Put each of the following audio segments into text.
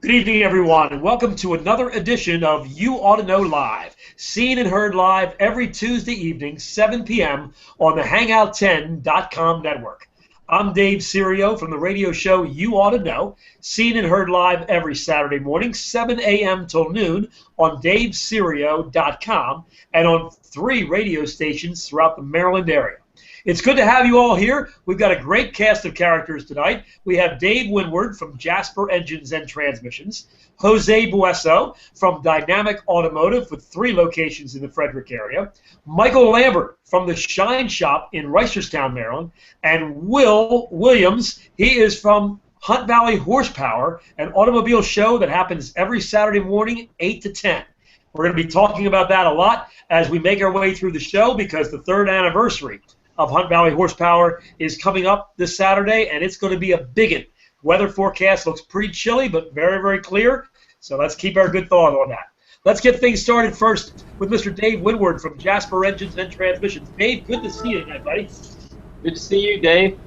Good evening, everyone, and welcome to another edition of You Ought to Know Live, seen and heard live every Tuesday evening, 7 p.m. on the Hangout10.com network. I'm Dave Serio from the radio show You Ought to Know, seen and heard live every Saturday morning, 7 a.m. till noon on DaveSerio.com and on 3 radio stations throughout the Maryland area. It's good to have you all here. We've got a great cast of characters tonight. We have Dave Winward from Jasper Engines and Transmissions, Jose Bueso from Dynamic Automotive with 3 locations in the Frederick area, Michael Lambert from the Shine Shop in Reisterstown, Maryland, and Will Williams. He is from Hunt Valley Horsepower, an automobile show that happens every Saturday morning, 8 to 10. We're going to be talking about that a lot as we make our way through the show because the 3rd anniversary of Hunt Valley Horsepower is coming up this Saturday, and it's going to be a biggin. Weather forecast looks pretty chilly, but very, very clear, so let's keep our good thought on that. Let's get things started first with Mr. Dave Winward from Jasper Engines and Transmissions. Dave, good to see you tonight, buddy. Good to see you, Dave.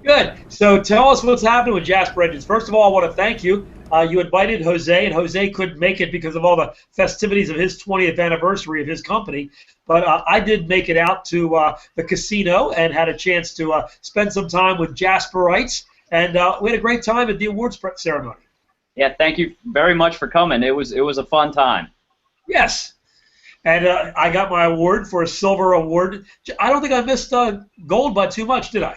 Good. So tell us what's happening with Jasper Engines. First of all, I want to thank you. You invited Jose, and Jose couldn't make it because of all the festivities of his 20th anniversary of his company. But I did make it out to the casino and had a chance to spend some time with Jasperites, and we had a great time at the awards ceremony. Yeah, thank you very much for coming. It was a fun time. Yes, and I got my award for a silver award. I don't think I missed gold by too much, did I?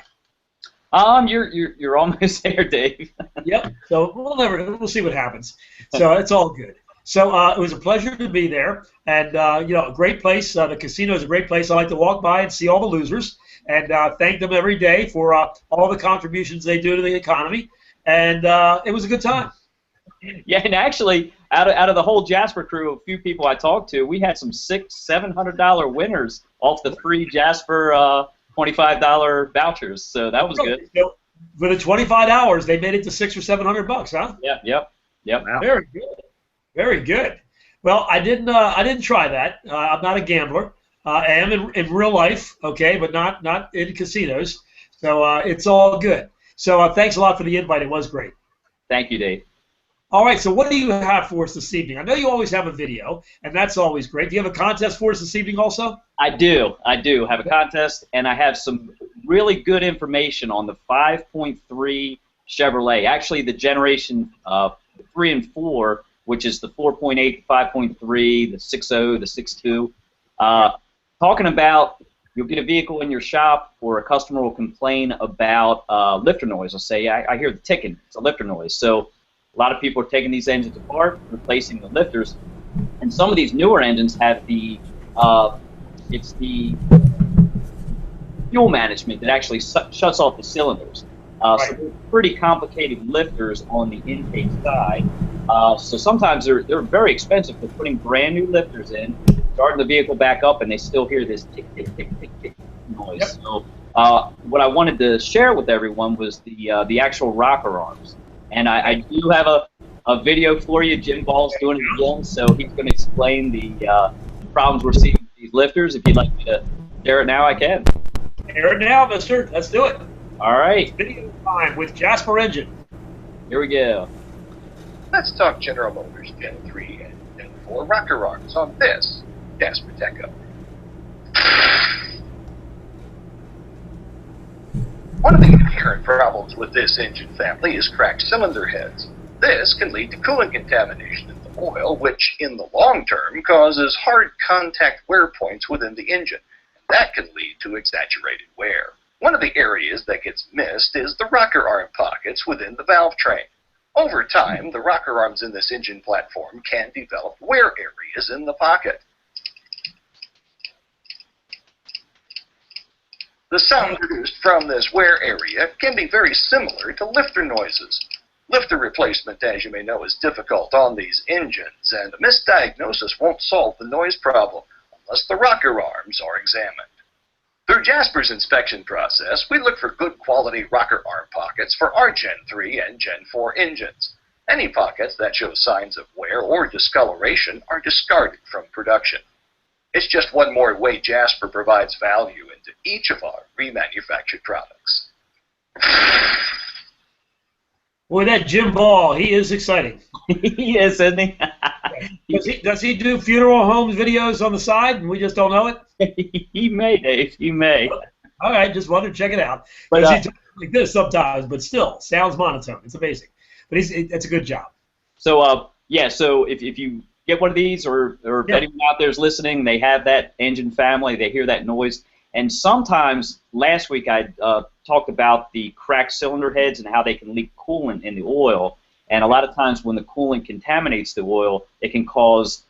You're almost there, Dave. Yep. So we'll see what happens. So it's all good. So it was a pleasure to be there, and a great place. The casino is a great place. I like to walk by and see all the losers, and thank them every day for all the contributions they do to the economy. And it was a good time. Yeah, and actually, out of the whole Jasper crew, a few people I talked to, we had some $600-700 winners off the 3 Jasper $25 vouchers. So that was good. So for the 25 hours, they made it to $600 or $700, huh? Yeah, yep. Wow. Very good. Very good. Well, I didn't try that. I'm not a gambler. I am in real life, okay, but not in casinos. So it's all good. So thanks a lot for the invite. It was great. Thank you, Dave. All right. So what do you have for us this evening? I know you always have a video, and that's always great. Do you have a contest for us this evening also? I do have a contest, and I have some really good information on the 5.3 Chevrolet. Actually, the generation 3 and 4. Which is the 4.8, 5.3, the 6.0, the 6.2. Talking about you'll get a vehicle in your shop or a customer will complain about lifter noise. They'll say, I hear the ticking. It's a lifter noise. So a lot of people are taking these engines apart, replacing the lifters. And some of these newer engines have the it's the fuel management that actually shuts off the cylinders. Right. So they're pretty complicated lifters on the intake side. So sometimes they're very expensive for putting brand new lifters in, starting the vehicle back up, and they still hear this tick, tick, tick, tick, tick noise. Yep. So what I wanted to share with everyone was the actual rocker arms. And I do have a video for you. Jim Ball's doing it again, so he's going to explain the problems we're seeing with these lifters. If you'd like me to share it now, I can. Share it now, mister. Let's do it. All right. Video time with Jasper Engine. Here we go. Let's talk General Motors Gen 3 and Gen 4 rocker arms on this Jasper Tech Update. One of the inherent problems with this engine family is cracked cylinder heads. This can lead to coolant contamination in the oil, which in the long term causes hard contact wear points within the engine. That can lead to exaggerated wear. One of the areas that gets missed is the rocker arm pockets within the valve train. Over time, the rocker arms in this engine platform can develop wear areas in the pocket. The sound produced from this wear area can be very similar to lifter noises. Lifter replacement, as you may know, is difficult on these engines, and a misdiagnosis won't solve the noise problem unless the rocker arms are examined. Through Jasper's inspection process, we look for good quality rocker arm pockets for our Gen 3 and Gen 4 engines. Any pockets that show signs of wear or discoloration are discarded from production. It's just one more way Jasper provides value into each. each of our remanufactured products. Boy, that Jim Ball, he is exciting. He is, isn't he? Does he do funeral homes videos on the side and we just don't know it? He may, Dave. He may. All right, just wanted to check it out. But Because he talks like this sometimes, but still sounds monotone. It's amazing. But it's a good job. so yeah. So if you get one of these, or if Yeah. anyone out there is listening, they have that engine family, they hear that noise, and sometimes last week I talked about the cracked cylinder heads and how they can leak coolant in the oil. And a lot of times when the coolant contaminates the oil, it can cause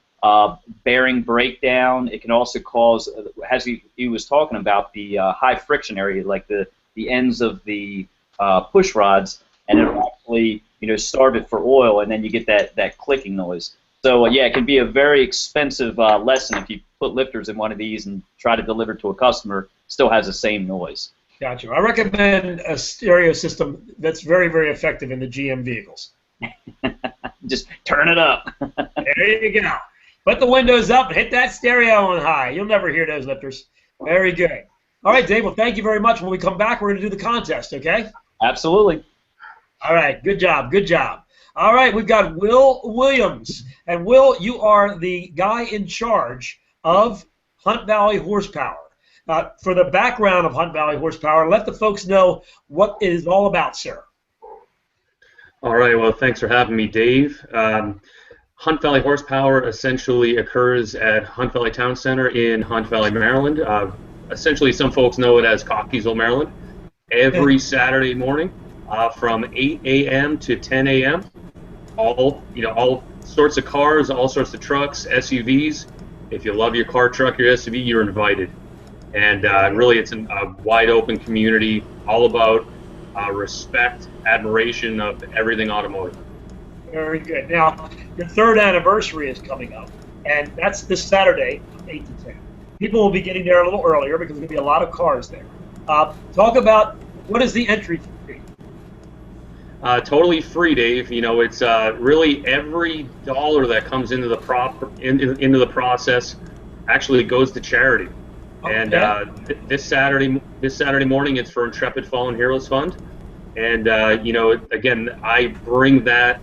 bearing breakdown. It can also cause, as he was talking about, the high friction area, like the ends of the push rods, and it'll actually starve it for oil, and then you get that clicking noise. So yeah, it can be a very expensive lesson if you put lifters in one of these and try to deliver to a customer. Still has the same noise. Gotcha. I recommend a stereo system that's very, very effective in the GM vehicles. Just turn it up. There you go. Put the windows up and hit that stereo on high. You'll never hear those lifters. Very good. All right, Dave. Well, thank you very much. When we come back, we're going to do the contest, okay? Absolutely. All right. Good job. Good job. All right. We've got Will Williams. And, Will, you are the guy in charge of Hunt Valley Horsepower. For the background of Hunt Valley Horsepower, let the folks know what it is all about, sir. All right, well, thanks for having me, Dave. Hunt Valley Horsepower essentially occurs at Hunt Valley Town Center in Hunt Valley, Maryland. Essentially, some folks know it as Cockeysville, Maryland. Every Saturday morning from 8 a.m. to 10 a.m. All sorts of cars, all sorts of trucks, SUVs. If you love your car, truck, your SUV, you're invited. And really, it's a wide open community, all about respect, admiration of everything automotive. Very good. Now, your third anniversary is coming up, and that's this Saturday, 8 to 10. People will be getting there a little earlier because there's going to be a lot of cars there. Talk about what is the entry fee? Totally free, Dave. It's really every dollar that comes into the process actually goes to charity. Okay. And this Saturday morning, it's for Intrepid Fallen Heroes Fund. And again, I bring that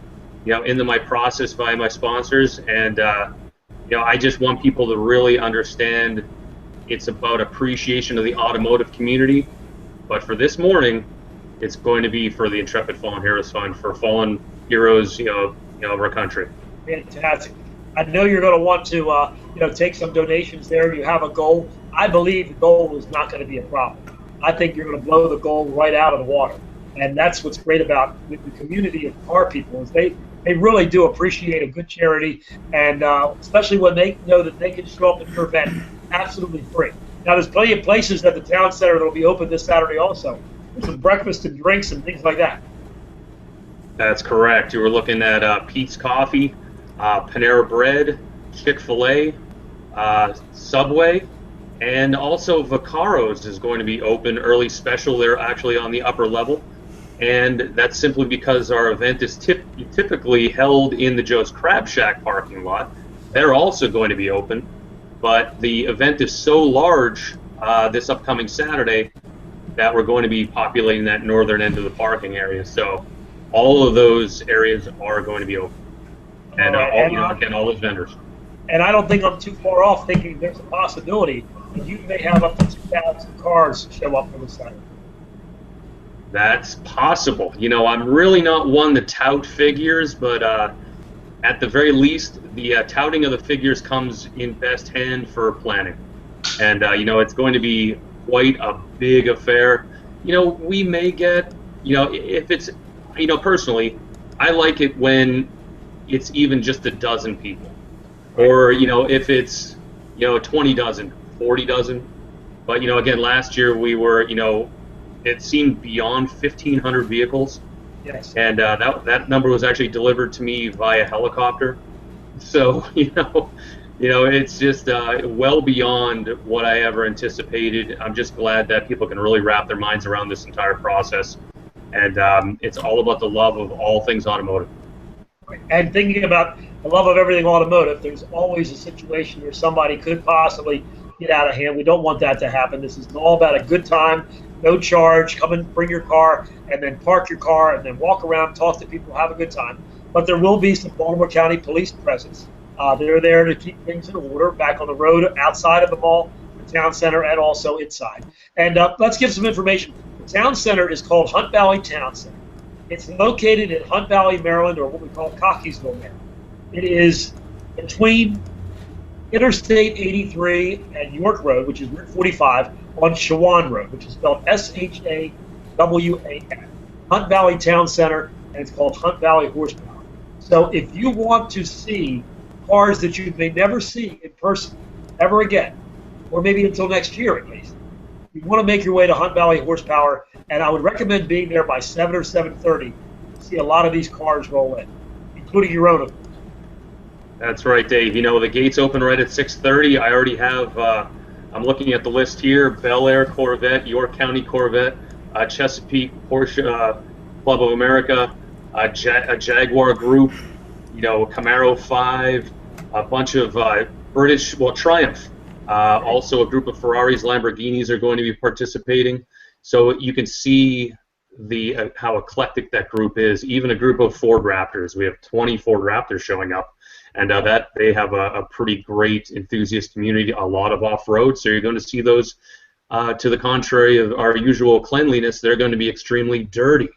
into my process via my sponsors, and I just want people to really understand it's about appreciation of the automotive community. But for this morning, it's going to be for the Intrepid Fallen Heroes Fund, for fallen heroes, of our country. Fantastic. I know you're going to want to, take some donations there. You have a goal. I believe the goal is not going to be a problem. I think you're going to blow the goal right out of the water. And that's what's great about the community of car people is they really do appreciate a good charity, and especially when they know that they can show up at your event absolutely free. Now, there's plenty of places at the town center that will be open this Saturday also. There's some breakfast and drinks and things like that. That's correct. You were looking at Pete's Coffee, Panera Bread, Chick-fil-A, Subway, and also Vaccaro's is going to be open early special. They're actually on the upper level. And that's simply because our event is typically held in the Joe's Crab Shack parking lot. They're also going to be open, but the event is so large this upcoming Saturday that we're going to be populating that northern end of the parking area. So all of those areas are going to be open, and all those vendors. And I don't think I'm too far off thinking there's a possibility that you may have up to 2,000 cars show up for the Saturday. That's possible. I'm really not one to tout figures, but at the very least, the touting of the figures comes in best hand for planning. And, it's going to be quite a big affair. We may get, if it's, personally, I like it when it's even just a dozen people. Or, if it's, 20 dozen, 40 dozen. But, again, last year we were, it seemed beyond 1,500 vehicles. Yes. And that number was actually delivered to me via helicopter. So, it's just well beyond what I ever anticipated. I'm just glad that people can really wrap their minds around this entire process. And it's all about the love of all things automotive. And thinking about the love of everything automotive, there's always a situation where somebody could possibly get out of hand. We don't want that to happen. This is all about a good time no charge. Come and bring your car, and then park your car, and then walk around, talk to people, have a good time. But there will be some Baltimore County Police presence. They're there to keep things in order back on the road, outside of the mall, the town center, and also inside. And let's give some information. The town center is called Hunt Valley Town Center. It's located in Hunt Valley, Maryland, or what we call Cockeysville, Maryland. It is between Interstate 83 and York Road, which is Route 45, on Shawan Road, which is spelled Shawan. Hunt Valley Town Center, and it's called Hunt Valley Horsepower. So if you want to see cars that you may never see in person ever again, or maybe until next year at least, you want to make your way to Hunt Valley Horsepower, and I would recommend being there by 7 or 7:30 to see a lot of these cars roll in, including your own, of course. That's right, Dave. You know, the gates open right at 6:30. I already have, I'm looking at the list here, Bel Air Corvette, York County Corvette, Chesapeake Porsche Club of America, a Jaguar Group, you know, Camaro 5, a bunch of British, well, Triumph. Also a group of Ferraris, Lamborghinis are going to be participating. So you can see the how eclectic that group is. Even a group of Ford Raptors. We have 20 Ford Raptors showing up. And that they have a pretty great enthusiast community, a lot of off-road. So you're going to see those, to the contrary of our usual cleanliness, they're going to be extremely dirty,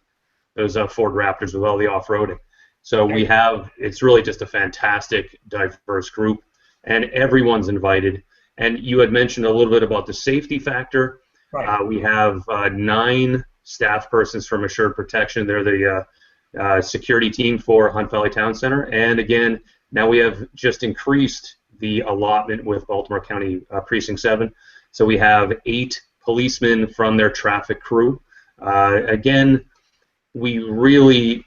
those Ford Raptors with all the off-roading. So we have, it's really just a fantastic, diverse group, and everyone's invited. And you had mentioned a little bit about the safety factor. Right. We have 9 staff persons from Assured Protection. They're the security team for Hunt Valley Town Center. And again, now we have just increased the allotment with Baltimore County Precinct 7. So we have 8 policemen from their traffic crew. Again, we really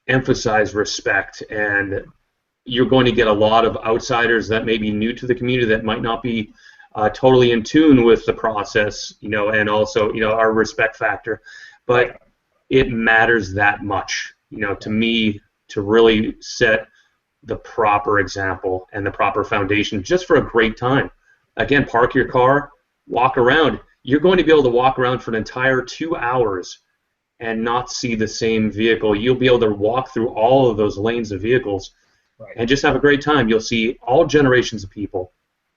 emphasize respect, and you're going to get a lot of outsiders that may be new to the community that might not be totally in tune with the process, you know, and also, you know, our respect factor. But it matters that much, you know, to me, to really set the proper example and the proper foundation just for a great time. Again, park your car, walk around. You're going to be able to walk around for an entire 2 hours and not see the same vehicle. You'll be able to walk through all of those lanes of vehicles and just have a great time. You'll see all generations of people,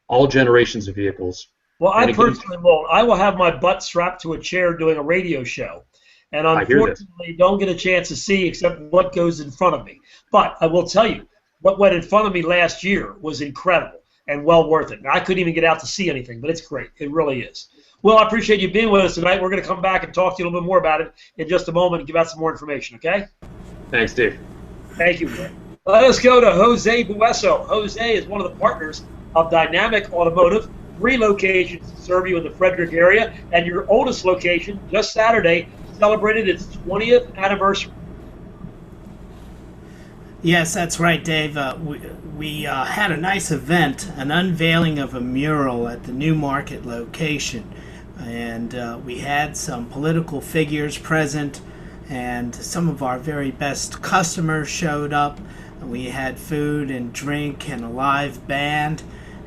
all generations of vehicles. Well, I personally won't. I will have my butt strapped to a chair doing a radio show. And unfortunately, don't get a chance to see except what goes in front of me. But I will tell you, what went in front of me last year was incredible and well worth it. Now, I couldn't even get out to see anything, but it's great. It really is. Well, I appreciate you being with us tonight. We're going to come back and talk to you a little bit more about it in just a moment and give out some more information, okay? Thanks, Dave. Thank you, man. Let us go to Jose Bueso. Jose is one of the partners of Dynamic Automotive, 3 locations to serve you in the Frederick area, and your oldest location, just Saturday, celebrated its 20th anniversary. Yes, that's right, Dave. We had a nice event, an unveiling of a mural at the New Market location. And we had some political figures present, and some of our very best customers showed up. We had food and drink and a live band,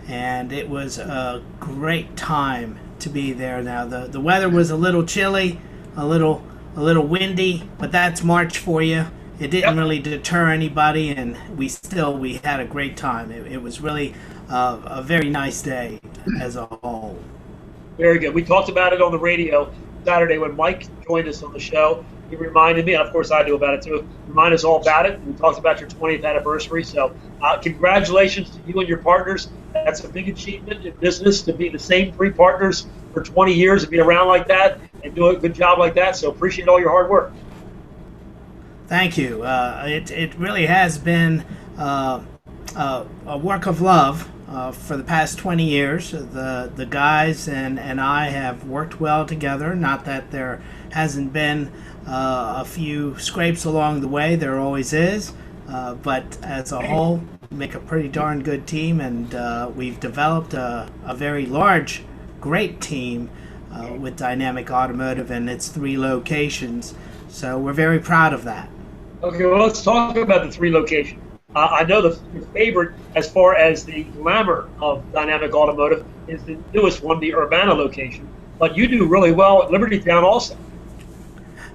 and it was a great time to be there. Now, the weather was a little chilly, a little windy, but that's March for you. It didn't really deter anybody, and we had a great time. It was really a very nice day as a whole. Very good. We talked about it on the radio Saturday when Mike joined us on the show. He reminded me, and of course I knew about it too, remind us all about it. We talked about your 20th anniversary, so congratulations to you and your partners. That's a big achievement in business, to be the same 3 partners for 20 years and be around like that and do a good job like that, so appreciate all your hard work. Thank you. It really has been a work of love for the past 20 years. The guys and I have worked well together. Not that there hasn't been a few scrapes along the way. There always is. But as a whole, we make a pretty darn good team, and we've developed a very large, great team with Dynamic Automotive and its 3 locations. So we're very proud of that. Okay, well, let's talk about the 3 locations. I know your favorite as far as the glamour of Dynamic Automotive is the newest one, the Urbana location. but you do really well at Liberty Town also.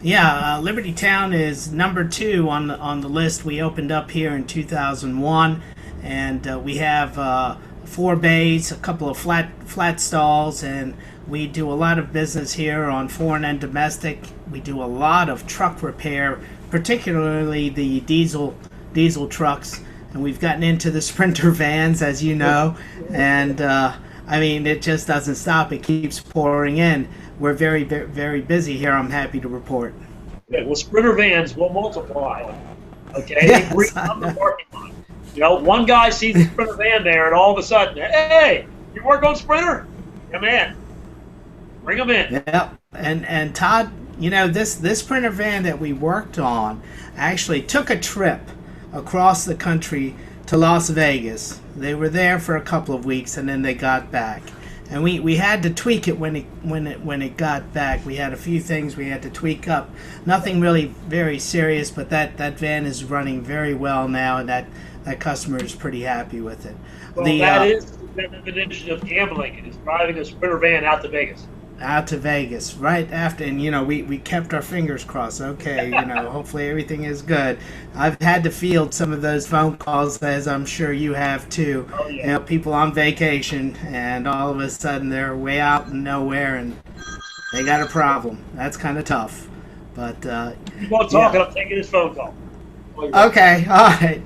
Yeah, Liberty Town is number 2 on the list. We opened up here in 2001, and we have 4 bays, a couple of flat stalls, and we do a lot of business here on foreign and domestic. We do a lot of truck repair, particularly the diesel trucks, and we've gotten into the Sprinter vans, as you know, and I mean, it just doesn't stop. It keeps pouring in. We're very, very, very busy here, I'm happy to report. Okay, well, Sprinter vans will multiply. Okay? Yes, They bring up the parking lot. You know, one guy sees the Sprinter van there, and all of a sudden, hey, you work on Sprinter? Come in. Bring them in. Yeah, and Todd, you know, this Sprinter van that we worked on actually took a trip across the country to Las Vegas. They were there for a couple of weeks, and then they got back. And we had to tweak it when it got back. We had a few things we had to tweak up. Nothing really very serious, but that van is running very well now, and that customer is pretty happy with it. Well, that is the definition of gambling. It is driving a Sprinter van out to Vegas. Out to Vegas right after, and you know, we kept our fingers crossed. Okay, you know, hopefully everything is good. I've had to field some of those phone calls, as I'm sure you have too. Oh, yeah. You know, people on vacation, and all of a sudden they're way out in nowhere, and they got a problem. That's kind of tough. But Keep on talking. I'm taking this phone call. okay, all right.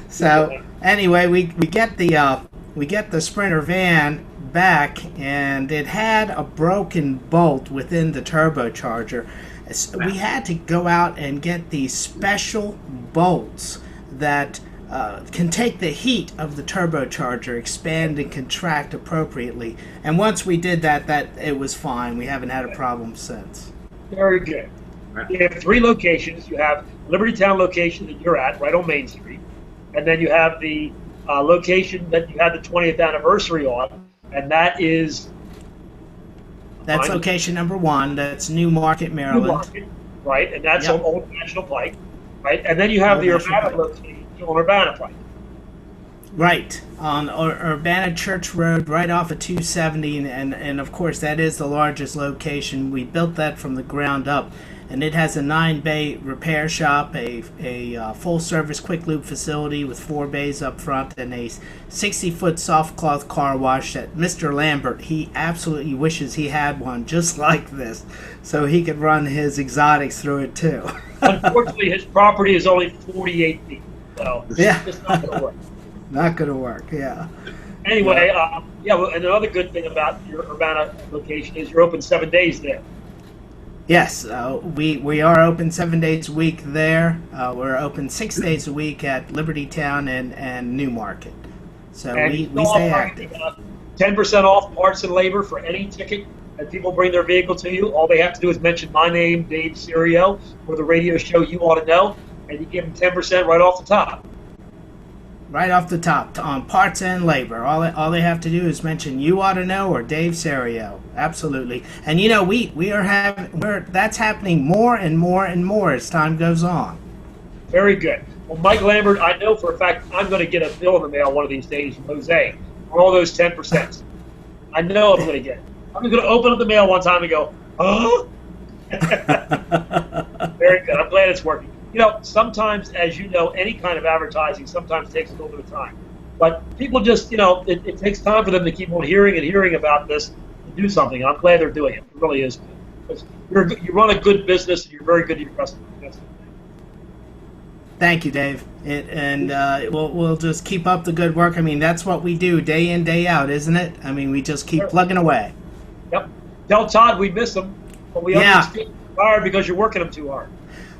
So anyway, we get the Sprinter van back, and it had a broken bolt within the turbocharger. We had to go out and get these special bolts that can take the heat of the turbocharger, expand and contract appropriately. And once we did that it was fine. We haven't had a problem since. Very good. You have 3 locations. You have Liberty Town location that you're at, right on Main Street, and then you have the location that you had the 20th anniversary on. And that's location number 1. That's New Market, Maryland. New Market, right? And that's Yep. on Old National Pike, right? And then you have the Urbana location on Urbana Pike. Right, on Urbana Church Road, right off of 270, and of course that is the largest location. We built that from the ground up, and it has a 9-bay repair shop, a full-service quick lube facility with 4 bays up front, and a 60-foot soft cloth car wash that Mr. Lambert, he absolutely wishes he had one just like this, so he could run his exotics through it too. Unfortunately, his property is only 48 feet, so Yeah. it's not going to work. Not going to work, yeah. Anyway, well, and another good thing about your Urbana location is you're open 7 days there. Yes, we are open 7 days a week there. We're open 6 days a week at Liberty Town and New Market. So And we still stay offering, active. 10% off parts and labor for any ticket that people bring their vehicle to you. All they have to do is mention my name, Dave Serio, or the radio show You Ought to Know, and you give them 10% right off the top. Right off the top, on parts and labor. All they have to do is mention You Ought to Know or Dave Serio. Absolutely. And you know, that's happening more and more and more as time goes on. Very good. Well, Mike Lambert, I know for a fact I'm going to get a bill in the mail one of these days from Jose for all those 10%. I know I'm going to get it. I'm going to open up the mail one time and go, huh? Very good. I'm glad it's working. You know, sometimes, as you know, any kind of advertising sometimes takes a little bit of time. But people just, you know, it takes time for them to keep on hearing about this and do something. I'm glad they're doing it. It really is good. Because you run a good business and you're very good to your customers. That's the thing. Thank you, Dave. We'll just keep up the good work. I mean, that's what we do day in, day out, isn't it? I mean, we just keep plugging away. Yep. Tell Todd we miss him, but we understand you're tired because you're working him too hard.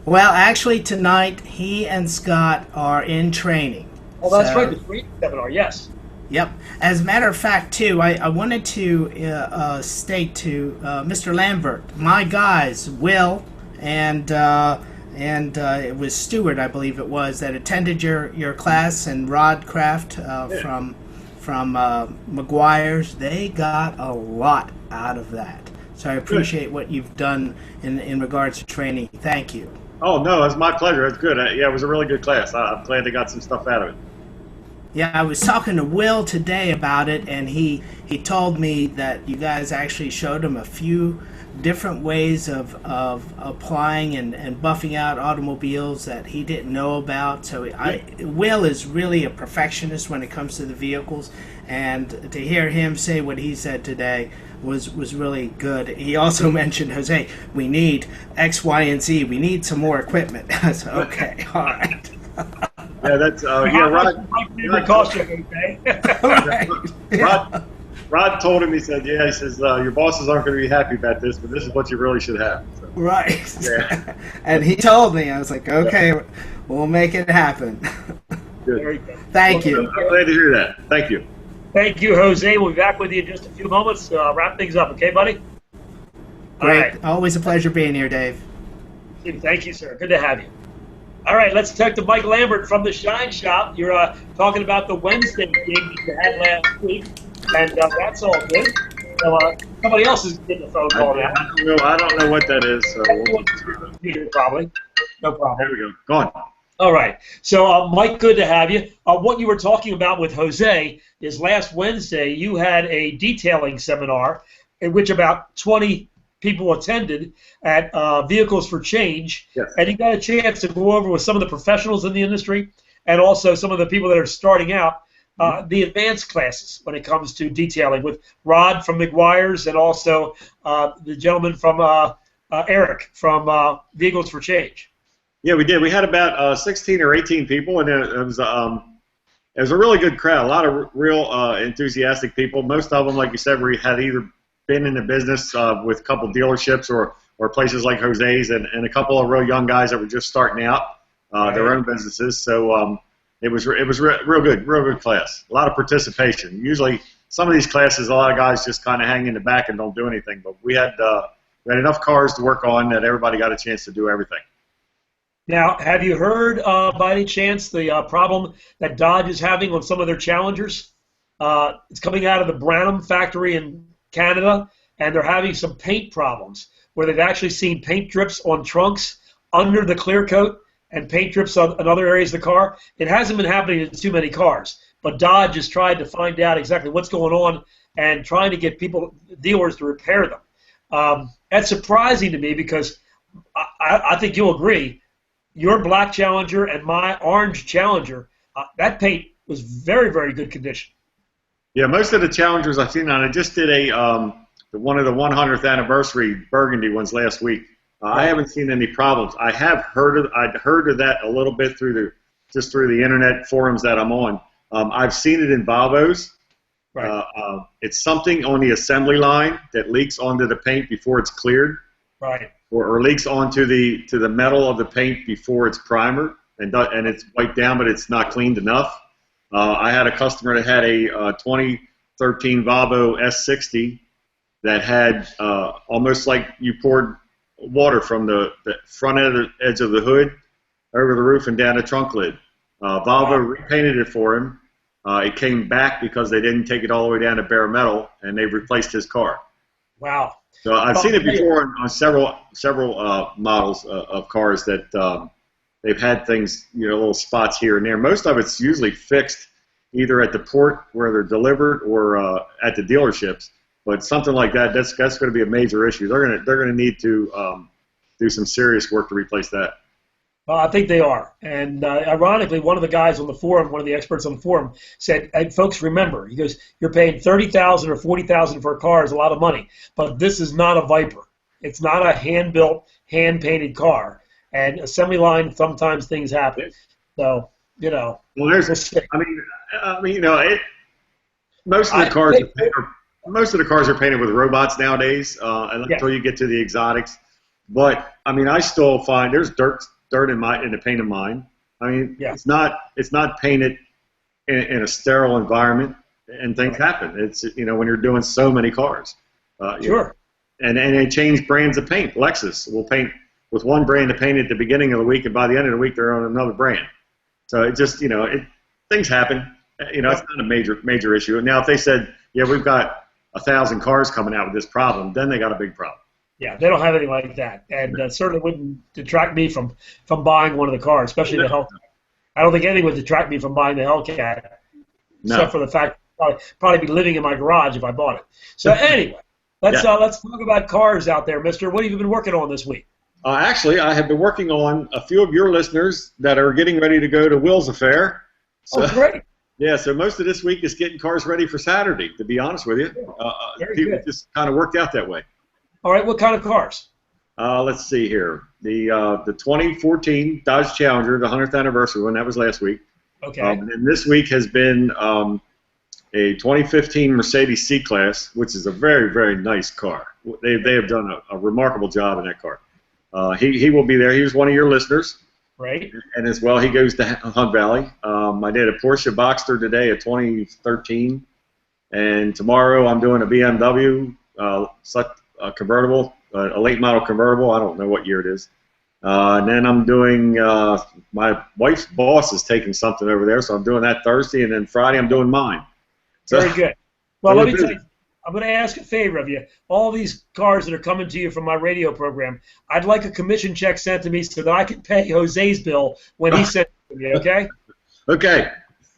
Well, actually, tonight he and Scott are in training. Oh, that's right, the training seminar. Yes. Yep. As a matter of fact, too, I wanted to state to Mr. Lambert, my guys, Will and it was Stewart, I believe it was, that attended your class, and Rod Kraft from McGuire's. They got a lot out of that. So I appreciate what you've done in regards to training. Thank you. Oh, no, it's my pleasure. It's good. Yeah, it was a really good class. I'm glad they got some stuff out of it. Yeah, I was talking to Will today about it, and he told me that you guys actually showed him a few different ways of applying and buffing out automobiles that he didn't know about. So Will is really a perfectionist when it comes to the vehicles, and to hear him say what he said today was really good. He also mentioned, Jose, we need X, Y, and Z. We need some more equipment. I said, okay, all right. Yeah, that's Rod told him, he said, yeah, he says, your bosses aren't going to be happy about this, but this is what you really should have. So, right. yeah. And he told me, I was like, okay, we'll make it happen. Good. Thank you. I'm glad to hear that. Thank you. Thank you, Jose. We'll be back with you in just a few moments. Wrap things up, okay, buddy? Great. Right. Always a pleasure being here, Dave. Thank you, sir. Good to have you. All right, let's talk to Mike Lambert from the Shine Shop. You're talking about the Wednesday gig that you had last week, and that's all good. So somebody else is getting a phone call now. I don't know what that is. So probably. No problem. There we go. Go on. All right. So, Mike, good to have you. What you were talking about with Jose is last Wednesday you had a detailing seminar in which about 20 people attended at Vehicles for Change, yes. And you got a chance to go over with some of the professionals in the industry and also some of the people that are starting out the advanced classes when it comes to detailing with Rod from McGuire's and also the gentleman from Eric from Vehicles for Change. Yeah, we did. We had about 16 or 18 people, and it was a really good crowd. A lot of real enthusiastic people. Most of them, like you said, had either been in the business with a couple dealerships or places like Jose's, and a couple of real young guys that were just starting out their own businesses. So it was real good class. A lot of participation. Usually, some of these classes, a lot of guys just kind of hang in the back and don't do anything. But we had enough cars to work on that everybody got a chance to do everything. Now, have you heard by any chance the problem that Dodge is having on some of their Challengers? It's coming out of the Branham factory in Canada, and they're having some paint problems where they've actually seen paint drips on trunks under the clear coat and paint drips on other areas of the car. It hasn't been happening in too many cars, but Dodge has tried to find out exactly what's going on and trying to get dealers to repair them. That's surprising to me because I think you'll agree, your black Challenger and my orange Challenger, that paint was very, very good condition. Yeah, most of the Challengers I've seen, and I just did one of the 100th anniversary Burgundy ones last week. I haven't seen any problems. I'd heard of that a little bit through the internet forums that I'm on. I've seen it in Volvos. Right. It's something on the assembly line that leaks onto the paint before it's cleared. Right. Or leaks onto the metal of the paint before it's primered and it's wiped down, but it's not cleaned enough. I had a customer that had a 2013 Volvo S60 that had almost like you poured water from the front edge of the hood over the roof and down the trunk lid. Volvo repainted it for him. It came back because they didn't take it all the way down to bare metal, and they replaced his car. Wow. So I've seen it before on several models of cars that they've had things, little spots here and there. Most of it's usually fixed either at the port where they're delivered or at the dealerships. But something like that's going to be a major issue. They're going to need to do some serious work to replace that. Well, I think they are. And ironically, one of the guys on the forum, one of the experts on the forum, said, hey, folks, remember, he goes, you're paying $30,000 or $40,000 for a car is a lot of money, but this is not a Viper. It's not a hand-built, hand-painted car. And assembly line, sometimes things happen. So, Well, most of the cars are painted with robots nowadays, until you get to the exotics. But I still find there's dirt in the paint of mine. It's not painted in a sterile environment, and things happen. It's when you're doing so many cars. Sure. And they change brands of paint. Lexus will paint with one brand of paint at the beginning of the week, and by the end of the week they're on another brand. So it just things happen. It's not a major issue. Now if they said, yeah, we've got 1,000 cars coming out with this problem, then they got a big problem. Yeah, they don't have anything like that, and certainly wouldn't detract me from buying one of the cars, especially the Hellcat. I don't think anything would detract me from buying the Hellcat. except for the fact I'd probably be living in my garage if I bought it. So anyway, let's talk about cars out there, mister. What have you been working on this week? Actually, I have been working on a few of your listeners that are getting ready to go to Will's Affair. So, great. Yeah, so most of this week is getting cars ready for Saturday, to be honest with you. People just kind of worked out that way. All right, what kind of cars? Let's see here. The 2014 Dodge Challenger, the 100th anniversary one, that was last week. Okay. And this week has been a 2015 Mercedes C-Class, which is a very, very nice car. They have done a remarkable job in that car. He will be there. He was one of your listeners. Right. And as well, he goes to Hunt Valley. I did a Porsche Boxster today, a 2013. And tomorrow I'm doing a BMW convertible, a late model convertible. I don't know what year it is. And then I'm doing, my wife's boss is taking something over there, so I'm doing that Thursday. And then Friday I'm doing mine. So, very good. Well, let me tell you, I'm going to ask a favor of you. All these cars that are coming to you from my radio program, I'd like a commission check sent to me so that I can pay Jose's bill when he sends it to me, okay? Okay.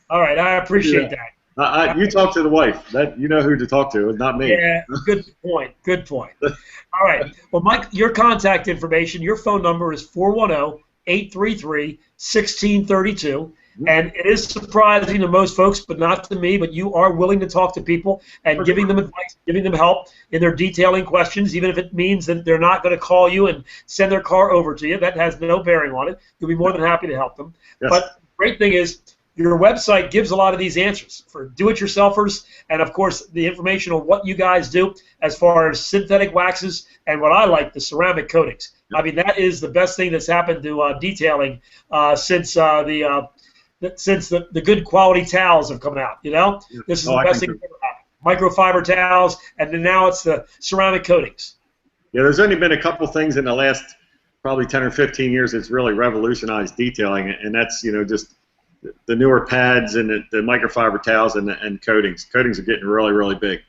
All right, I appreciate that. You talk to the wife. That you know who to talk to, not me. Yeah, good point. Good point. All right. Well, Mike, your contact information, your phone number is 410-833-1632. And it is surprising to most folks, but not to me, but you are willing to talk to people and giving them advice, giving them help in their detailing questions, even if it means that they're not going to call you and send their car over to you. That has no bearing on it. You'll be more than happy to help them. Yes. But the great thing is your website gives a lot of these answers for do-it-yourselfers and, of course, the information on what you guys do as far as synthetic waxes and what I like, the ceramic coatings. I mean, that is the best thing that's happened to detailing since the good quality towels have come out, you know? This is the best thing that's ever happened. Microfiber towels, and then now it's the ceramic coatings. Yeah, there's only been a couple things in the last probably 10 or 15 years that's really revolutionized detailing, and that's, you know, just the newer pads and the microfiber towels and coatings. Coatings are getting really, really big.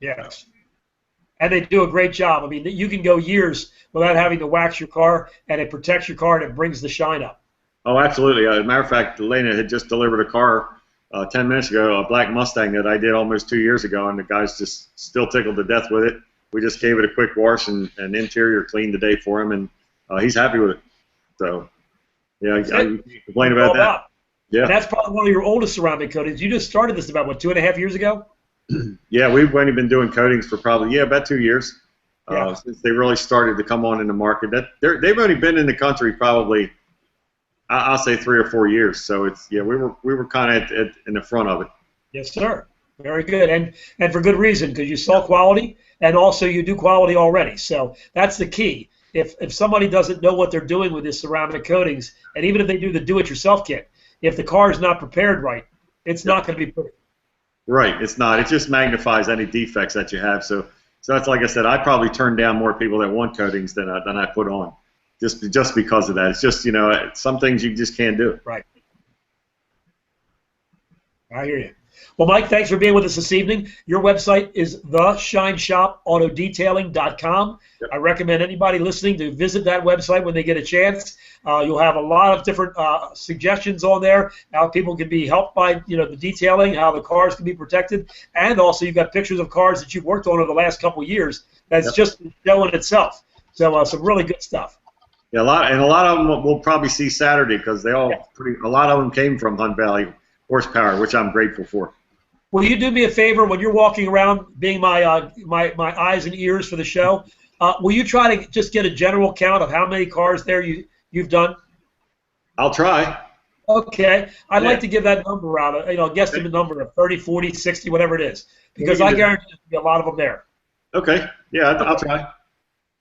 Yes. And they do a great job. I mean, you can go years without having to wax your car, and it protects your car, and it brings the shine up. Oh, absolutely. As a matter of fact, Elena had just delivered a car 10 minutes ago, a black Mustang that I did almost 2 years ago, and the guy's just still tickled to death with it. We just gave it a quick wash and interior clean today for him, and he's happy with it. So, yeah, I can't complain about that. Yeah. And that's probably one of your oldest ceramic coatings. You just started this about, what, 2.5 years ago? Yeah, we've only been doing coatings for probably, about 2 years since they really started to come on in the market. They've only been in the country probably, I'll say 3 or 4 years. So it's we were kind of in the front of it. Yes, sir. Very good, and for good reason, because you saw quality, and also you do quality already. So that's the key. If somebody doesn't know what they're doing with these ceramic coatings, and even if they do the do-it-yourself kit, if the car is not prepared right, it's not going to be pretty. Right, it's not. It just magnifies any defects that you have. So that's like I said. I probably turn down more people that want coatings than I put on. Just because of that. It's just, some things you just can't do. Right. I hear you. Well, Mike, thanks for being with us this evening. Your website is theshineshopAutoDetailing.com. Yep. I recommend anybody listening to visit that website when they get a chance. You'll have a lot of different suggestions on there, how people can be helped by the detailing, how the cars can be protected, and also you've got pictures of cars that you've worked on over the last couple of years. That's just showing itself. So some really good stuff. Yeah, a lot of them we'll probably see Saturday because they all a lot of them came from Hunt Valley horsepower, which I'm grateful for. Will you do me a favor when you're walking around, being my my eyes and ears for the show? Will you try to just get a general count of how many cars there you've done? I'll try. Okay, I'd like to give that number out. Guesstimate number of 30, 40, 60, whatever it is, because I guarantee there'll be a lot of them there. Okay. Yeah, I'll try.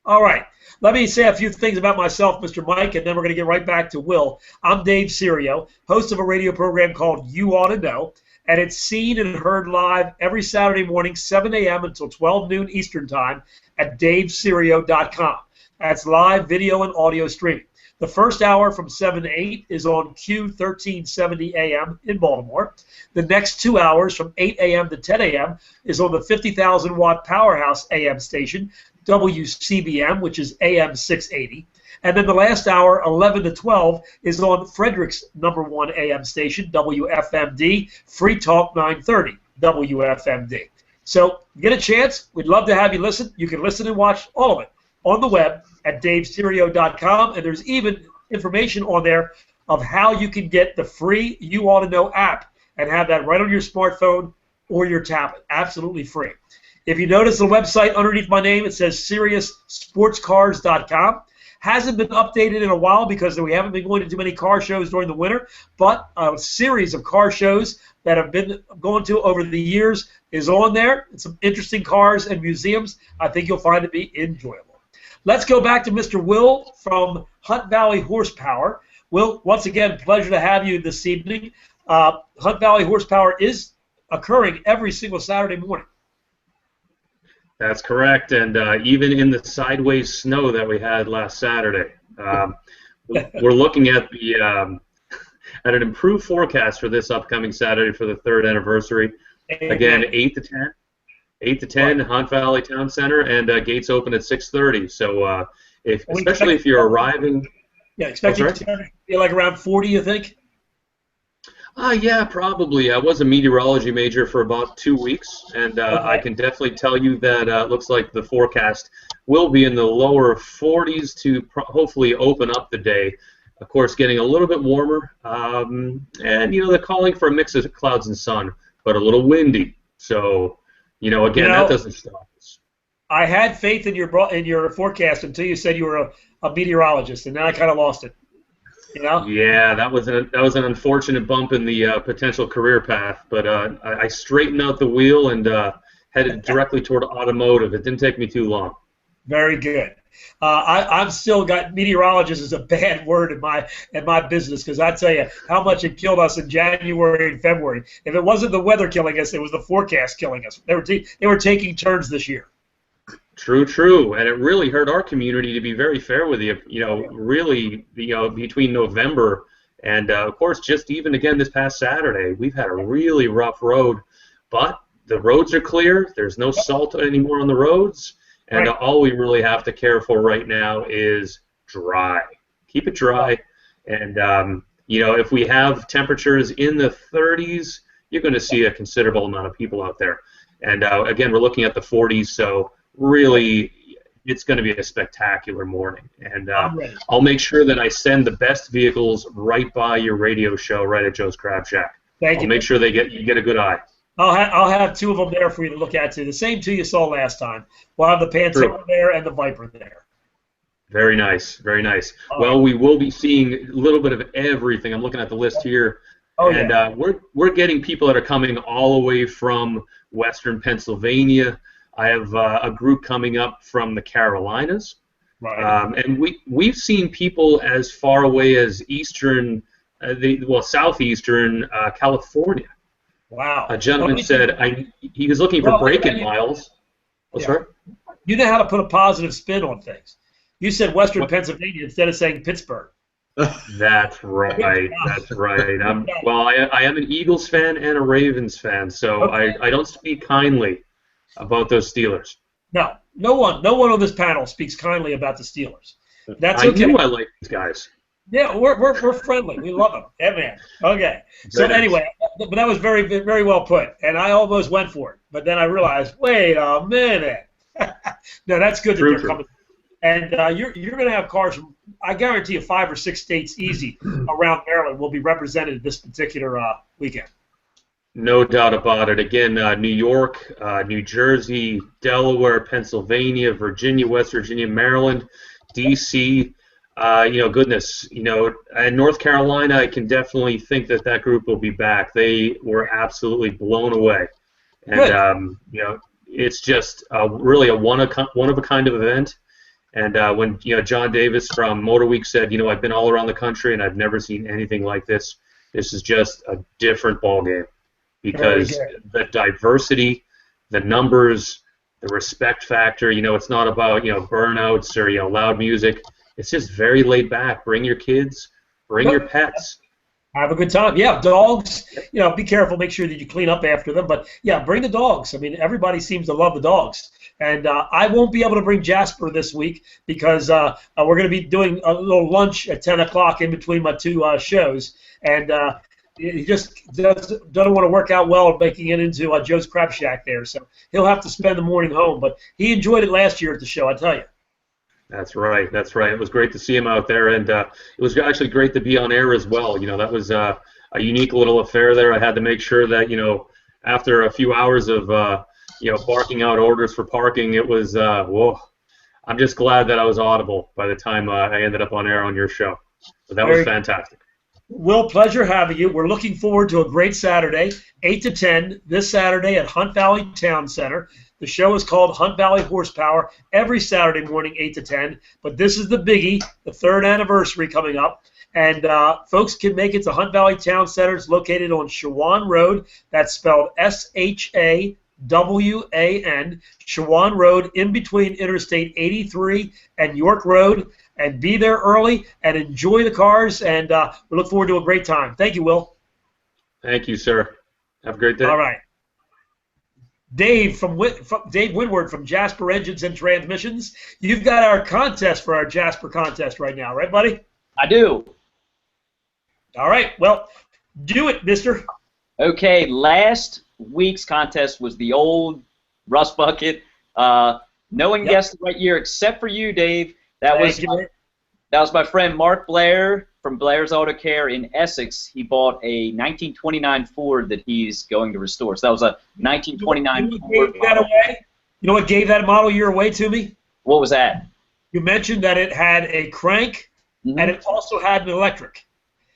All right. Let me say a few things about myself, Mr. Mike, and then we're going to get right back to Will. I'm Dave Serio, host of a radio program called You Ought to Know, and it's seen and heard live every Saturday morning, 7 a.m. until 12 noon Eastern Time at daveserio.com. That's live video and audio streaming. The first hour from 7 to 8 is on Q1370 AM in Baltimore. The next 2 hours from 8 a.m. to 10 a.m. is on the 50,000-watt powerhouse AM station, WCBM, which is AM 680. And then the last hour, 11 to 12, is on Frederick's #1 AM station, WFMD, Free Talk 930, WFMD. So get a chance. We'd love to have you listen. You can listen and watch all of it on the web at davestereo.com, and there's even information on there of how you can get the free You Ought to Know app and have that right on your smartphone or your tablet, absolutely free. If you notice the website underneath my name, it says SiriusSportsCars.com. Hasn't been updated in a while because we haven't been going to too many car shows during the winter, but a series of car shows that have been going to over the years is on there. It's some interesting cars and museums. I think you'll find it be enjoyable. Let's go back to Mr. Will from Hunt Valley Horsepower. Will, once again, pleasure to have you this evening. Hunt Valley Horsepower is occurring every single Saturday morning. That's correct, and even in the sideways snow that we had last Saturday, we're looking at the at an improved forecast for this upcoming Saturday for the 3rd anniversary. Again, 8 to 10. 8 to 10, right. Hunt Valley Town Center, and gates open at 6:30. So, especially if you're arriving. Yeah, expecting to be like around 40, you think? Yeah, probably. I was a meteorology major for about 2 weeks, and I can definitely tell you that it looks like the forecast will be in the lower 40s to hopefully open up the day. Of course, getting a little bit warmer, and they're calling for a mix of clouds and sun, but a little windy. So, again, that doesn't stop us. I had faith in your forecast until you said you were a meteorologist, and then I kind of lost it. Yeah, that was an unfortunate bump in the potential career path, but I straightened out the wheel and headed directly toward automotive. It didn't take me too long. Very good. I've still got meteorologist is a bad word in my business, because I tell you how much it killed us in January and February. If it wasn't the weather killing us, it was the forecast killing us. They were taking turns this year. True, and it really hurt our community, to be very fair with you. Really, between November and of course just even again this past Saturday, we've had a really rough road. But the roads are clear. There's no salt anymore on the roads, and all we really have to care for right now is dry. Keep it dry, and if we have temperatures in the 30s, you're going to see a considerable amount of people out there. And again, we're looking at the 40s, so really, it's going to be a spectacular morning, and I'll make sure that I send the best vehicles right by your radio show, right at Joe's Crab Shack. Thank you. I'll make sure you get a good eye. I'll have 2 of them there for you to look at too. The same 2 you saw last time. We'll have the Pantera there and the Viper there. Very nice, very nice. Well, we will be seeing a little bit of everything. I'm looking at the list here, we're getting people that are coming all the way from Western Pennsylvania. I have a group coming up from the Carolinas, and we've seen people as far away as southeastern California. Wow! A gentleman said he was looking for break-in miles. Sorry? You know how to put a positive spin on things. You said Western Pennsylvania instead of saying Pittsburgh. That's right. That's right. I am an Eagles fan and a Ravens fan, so I don't speak kindly about those Steelers. No one on this panel speaks kindly about the Steelers. That's okay. I knew I liked these guys. Yeah, we're friendly. We love them. Yeah, man. Okay. So anyway, but that was very, very well put, and I almost went for it, but then I realized, wait a minute. No, that's good that they're coming. And you're going to have cars from, I guarantee you, 5 or 6 states easy around Maryland will be represented this particular weekend. No doubt about it. Again, New York, New Jersey, Delaware, Pennsylvania, Virginia, West Virginia, Maryland, D.C., and North Carolina, I can definitely think that group will be back. They were absolutely blown away. And, it's just really a one-of-a-kind of event. And when, John Davis from Motor Week said, I've been all around the country and I've never seen anything like this. This is just a different ballgame. Because the diversity, the numbers, the respect factor, it's not about, burnouts or, loud music. It's just very laid back. Bring your kids, bring your pets, Have a good time. Yeah, dogs, be careful. Make sure that you clean up after them. But, yeah, bring the dogs. I mean, everybody seems to love the dogs. And I won't be able to bring Jasper this week because we're going to be doing a little lunch at 10 o'clock in between my two shows. And he just doesn't want to work out well making it into Joe's Crab Shack there. So he'll have to spend the morning home. But he enjoyed it last year at the show, I tell you. That's right. That's right. It was great to see him out there, and it was actually great to be on air as well. That was a unique little affair there. I had to make sure that after a few hours of barking out orders for parking, it was whoa. I'm just glad that I was audible by the time I ended up on air on your show. So that was fantastic. Will, pleasure having you. We're looking forward to a great Saturday, 8 to 10 this Saturday at Hunt Valley Town Center. The show is called Hunt Valley Horsepower every Saturday morning, 8 to 10. But this is the biggie, the 3rd anniversary coming up. And folks can make it to Hunt Valley Town Center. It's located on Shawan Road. That's spelled SHAWAN, Shawan Road, in between Interstate 83 and York Road. And be there early and enjoy the cars. And we look forward to a great time. Thank you, Will. Thank you, sir. Have a great day. All right. Dave Dave Woodward from Jasper Engines and Transmissions. You've got our contest for our Jasper contest right now, right, buddy? I do. All right. Well, do it, mister. Okay, last week's contest was the old Rust Bucket. No one guessed the right year except for you, Dave. That was my friend Mark Blair from Blair's Auto Care in Essex. He bought a 1929 Ford that he's going to restore. So that was a 1929 Ford model. You know what gave that model year away to me? What was that? You mentioned that it had a crank and it also had an electric.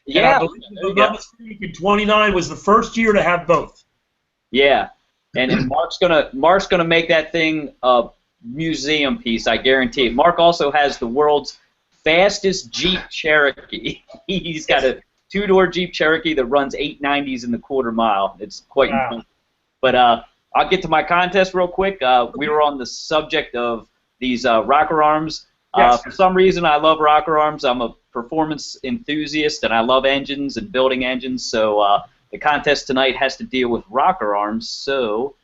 Yeah. And I believe, not mistaken, 29 was the first year to have both. Yeah. And Mark's gonna make that thing a museum piece, I guarantee it. Mark also has the world's fastest Jeep Cherokee. He's got a 2-door Jeep Cherokee that runs 890s in the quarter mile. It's quite impressive. But I'll get to my contest real quick. We were on the subject of these rocker arms. For some reason, I love rocker arms. I'm a performance enthusiast, and I love engines and building engines. So the contest tonight has to deal with rocker arms. So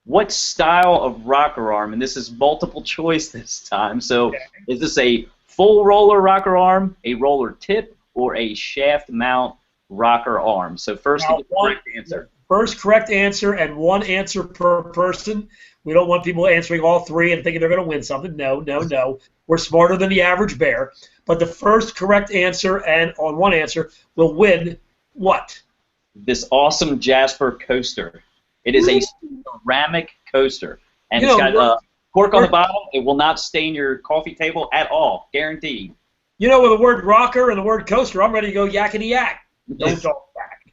what style of rocker arm, and this is multiple choice this time, so is this a full roller rocker arm, a roller tip, or a shaft mount rocker arm? So first to get the correct answer. First correct answer, and one answer per person. We don't want people answering all three and thinking they're going to win something. No, no, no. We're smarter than the average bear. But the first correct answer and on one answer will win what? This awesome Jasper coaster. It is a ceramic coaster, and it's got a cork on the bottom. It will not stain your coffee table at all, guaranteed. With the word rocker and the word coaster, I'm ready to go yakety yak. Don't talk back.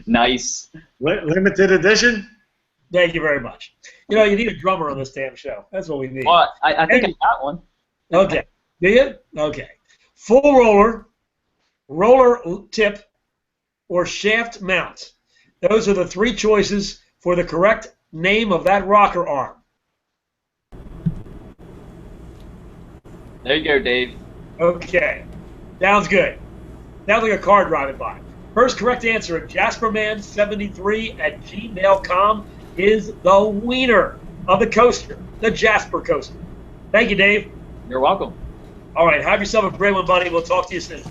Nice. Limited edition? Thank you very much. You need a drummer on this damn show. That's what we need. Well, I think I got one. Okay. Do you? Okay. Full roller, roller tip, or shaft mount. Those are the three choices for the correct name of that rocker arm. There you go, Dave. Okay. Sounds good. Sounds like a car driving by. First correct answer at jasperman73@gmail.com is the wiener of the coaster, the Jasper coaster. Thank you, Dave. You're welcome. All right. Have yourself a great one, buddy. We'll talk to you soon.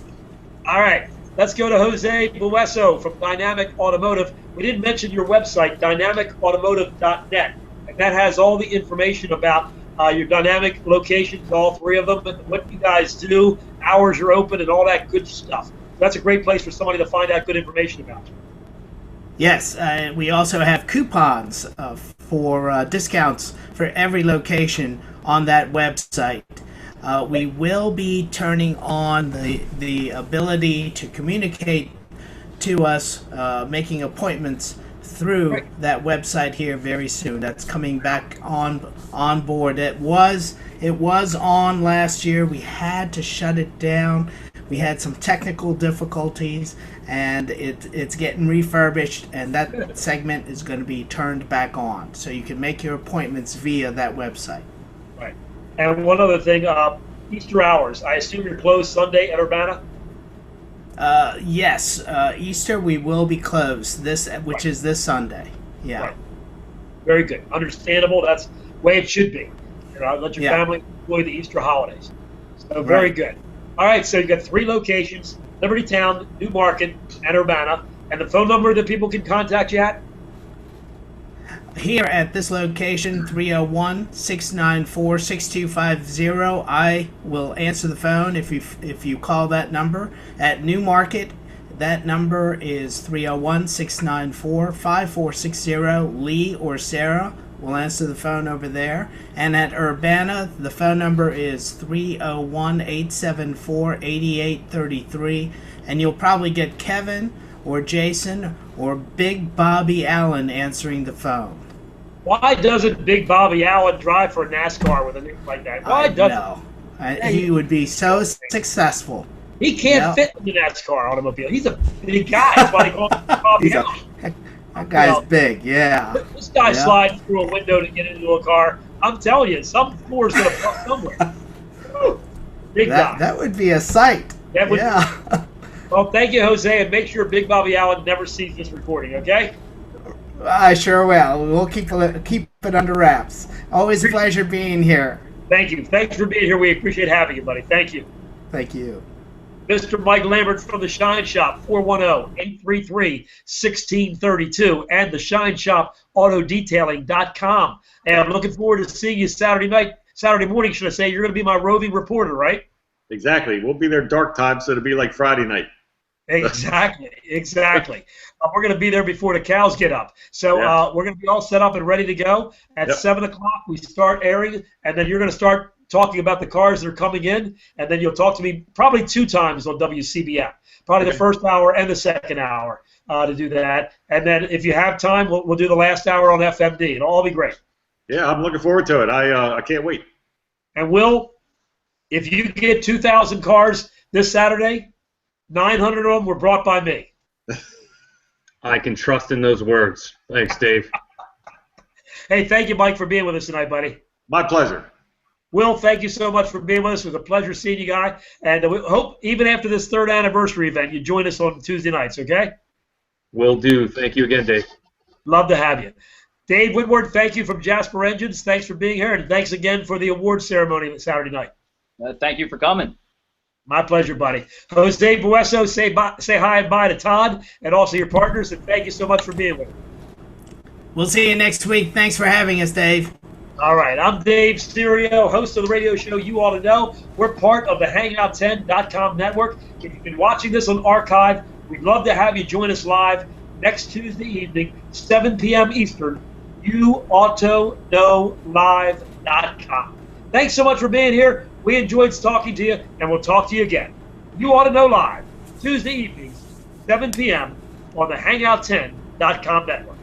All right. Let's go to Jose Bueso from Dynamic Automotive. We didn't mention your website, dynamicautomotive.net. And that has all the information about your dynamic locations, all three of them, what you guys do, hours you're open, and all that good stuff. That's a great place for somebody to find out good information about you. Yes, we also have coupons for discounts for every location on that website. We will be turning on the ability to communicate to us, making appointments through that website here very soon. That's coming back on board. It was on last year. We had to shut it down. We had some technical difficulties, and it's getting refurbished, and that segment is going to be turned back on. So you can make your appointments via that website. Right. And one other thing, Easter hours. I assume you're closed Sunday at Urbana? Yes, Easter we will be closed, which is this Sunday. Yeah. Right. Very good. Understandable. That's the way it should be. Let your family enjoy the Easter holidays. So very good. All right, so you've got 3 locations, Liberty Town, New Market, and Urbana. And the phone number that people can contact you at? Here at this location, 301-694-6250. I will answer the phone if you call that number. At New Market, that number is 301-694-5460. Lee or Sarah will answer the phone over there. And at Urbana, the phone number is 301-874-8833. And you'll probably get Kevin or Jason or Big Bobby Allen answering the phone. Why doesn't Big Bobby Allen drive for NASCAR with a name like that? Why doesn't he would be so successful. He can't fit in the NASCAR automobile. He's a big guy. That's why they call him Bobby Allen. That guy's big, yeah. This guy slides through a window to get into a car. I'm telling you, some floor's going to bust somewhere. Big guy. That would be a sight. Well, thank you, Jose, and make sure Big Bobby Allen never sees this recording, okay? I sure will. We'll keep it under wraps. Always a pleasure being here. Thank you. Thanks for being here. We appreciate having you, buddy. Thank you. Thank you. Mr. Mike Lambert from the Shine Shop, 410-833-1632, and the Shine Shop AutoDetailing.com. And I'm looking forward to seeing you Saturday morning, should I say. You're going to be my roving reporter, right? Exactly. We'll be there dark time, so it'll be like Friday night. Exactly. We're going to be there before the cows get up. So we're going to be all set up and ready to go. At 7 o'clock, we start airing, and then you're going to start talking about the cars that are coming in, and then you'll talk to me probably 2 times on WCBM, probably the first hour and the second hour to do that. And then if you have time, we'll do the last hour on FMD. It'll all be great. Yeah, I'm looking forward to it. I can't wait. And if you get 2,000 cars this Saturday, 900 of them were brought by me. I can trust in those words. Thanks, Dave. Hey, thank you, Mike, for being with us tonight, buddy. My pleasure. Will, thank you so much for being with us. It was a pleasure seeing you, guy. And we hope even after this 3rd anniversary event, you join us on Tuesday nights, okay? Will do. Thank you again, Dave. Love to have you. Dave Woodward, thank you from Jasper Engines. Thanks for being here, and thanks again for the award ceremony Saturday night. Thank you for coming. My pleasure, buddy. Jose Bueso, say hi and bye to Todd and also your partners, and thank you so much for being with us. We'll see you next week. Thanks for having us, Dave. All right, I'm Dave Stereo, host of the radio show You Ought to Know. We're part of the Hangout10.com network. If you've been watching this on archive, we'd love to have you join us live next Tuesday evening, 7 p.m. Eastern, YouAutoKnowLive.com. Thanks so much for being here. We enjoyed talking to you, and we'll talk to you again. You Ought to Know Live, Tuesday evenings, 7 p.m. on the Hangout10.com network.